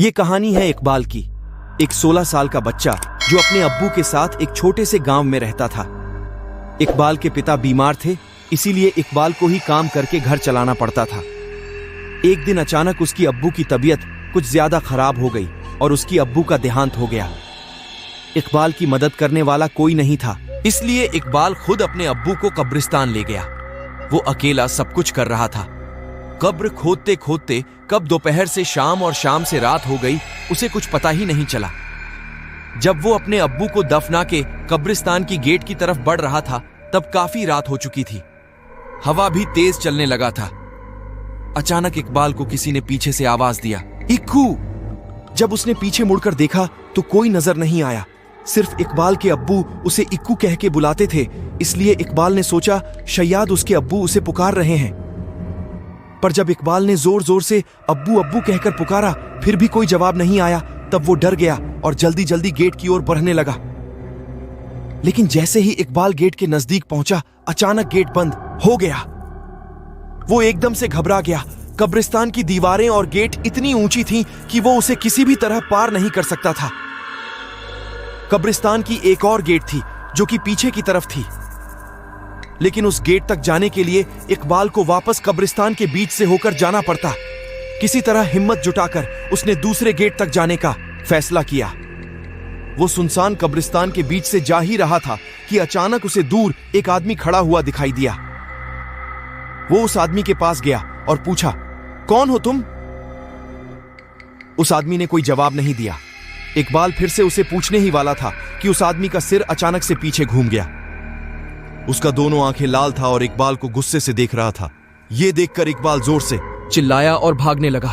ये कहानी है इकबाल की। एक 16 साल का बच्चा जो अपने अब्बू के साथ एक छोटे से गांव में रहता था। इकबाल के पिता बीमार थे, इसीलिए इकबाल को ही काम करके घर चलाना पड़ता था। एक दिन अचानक उसकी अब्बू की तबीयत कुछ ज्यादा खराब हो गई और उसकी अब्बू का देहांत हो गया। इकबाल की मदद करने वाला कोई नहीं था, इसलिए इकबाल खुद अपने अब्बू को कब्रिस्तान ले गया। वो अकेला सब कुछ कर रहा था। कब्र खोदते खोदते कब दोपहर से शाम और शाम से रात हो गई, उसे कुछ पता ही नहीं चला। जब वो अपने अब्बू को दफना के कब्रिस्तान की गेट की तरफ बढ़ रहा था, तब काफी रात हो चुकी थी। हवा भी तेज चलने लगा था। अचानक इकबाल को किसी ने पीछे से आवाज दिया, इक्कू। जब उसने पीछे मुड़कर देखा तो कोई नजर नहीं आया। सिर्फ इकबाल के अब्बू उसे इक्कू कह के बुलाते थे, इसलिए इकबाल ने सोचा शायद उसके अब्बू उसे पुकार रहे हैं। पर जब इकबाल ने जोर जोर से अब्बू अब्बू कहकर पुकारा, फिर भी कोई जवाब नहीं आया। तब वो डर गया और जल्दी जल्दी गेट की ओर बढ़ने लगा। लेकिन जैसे ही इकबाल गेट के नजदीक पहुंचा, अचानक गेट बंद हो गया। वो एकदम से घबरा गया। कब्रिस्तान की दीवारें और गेट इतनी ऊंची थीं कि वो उसे किसी भी तरह पार नहीं कर सकता था। कब्रिस्तान की एक और गेट थी जो कि पीछे की तरफ थी, लेकिन उस गेट तक जाने के लिए इकबाल को वापस कब्रिस्तान के बीच से होकर जाना पड़ता। किसी तरह हिम्मत जुटाकर उसने दूसरे गेट तक जाने का फैसला किया। वो सुनसान कब्रिस्तान के बीच से जा ही रहा था कि अचानक उसे दूर एक आदमी खड़ा हुआ दिखाई दिया। वो उस आदमी के पास गया और पूछा, कौन हो तुम? उस आदमी ने कोई जवाब नहीं दिया। इकबाल फिर से उसे पूछने ही वाला था कि उस आदमी का सिर अचानक से पीछे घूम गया। उसका दोनों आंखें लाल था और इकबाल को गुस्से से देख रहा था। यह देखकर इकबाल जोर से चिल्लाया और भागने लगा।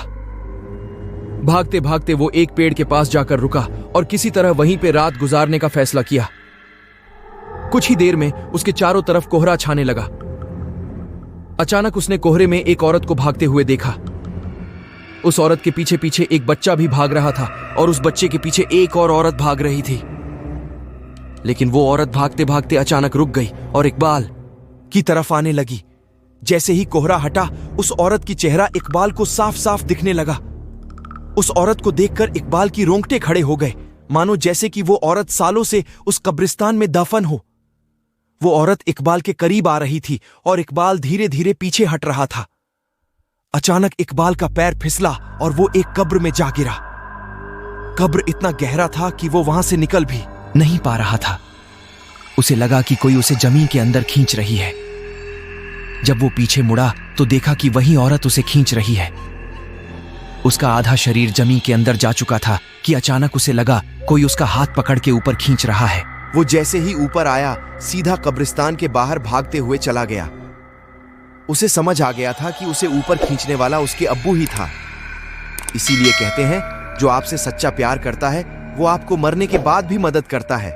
भागते भागते वो एक पेड़ के पास जाकर रुका और किसी तरह वहीं पे रात गुजारने का फैसला किया। कुछ ही देर में उसके चारों तरफ कोहरा छाने लगा। अचानक उसने कोहरे में एक औरत को भागते हुए देखा। उस औरत के पीछे पीछे एक बच्चा भी भाग रहा था और उस बच्चे के पीछे एक और औरत भाग रही थी। लेकिन वो औरत भागते भागते अचानक रुक गई और इकबाल की तरफ आने लगी। जैसे ही कोहरा हटा, उस औरत की चेहरा इकबाल को साफ साफ दिखने लगा। उस औरत को देखकर इकबाल की रोंगटे खड़े हो गए, मानो जैसे कि वो औरत सालों से उस कब्रिस्तान में दफन हो। वो औरत इकबाल के करीब आ रही थी और इकबाल धीरे धीरे पीछे हट रहा था। अचानक इकबाल का पैर फिसला और वो एक कब्र में जा गिरा। कब्र इतना गहरा था कि वो वहां से निकल भी नहीं पा रहा था। उसे लगा कि कोई उसे जमीन के अंदर खींच रही है। जब वो पीछे मुड़ा तो देखा कि वही औरत उसे खींच रही है। उसका आधा शरीर जमीन के अंदर जा चुका था कि अचानक उसे लगा कोई उसका हाथ पकड़ के ऊपर खींच रहा है। वो जैसे ही ऊपर आया, सीधा कब्रिस्तान के बाहर भागते हुए चला गया। उसे समझ आ गया था कि उसे ऊपर खींचने वाला उसके अब्बू ही था। इसीलिए कहते हैं, जो आपसे सच्चा प्यार करता है वो आपको मरने के बाद भी मदद करता है।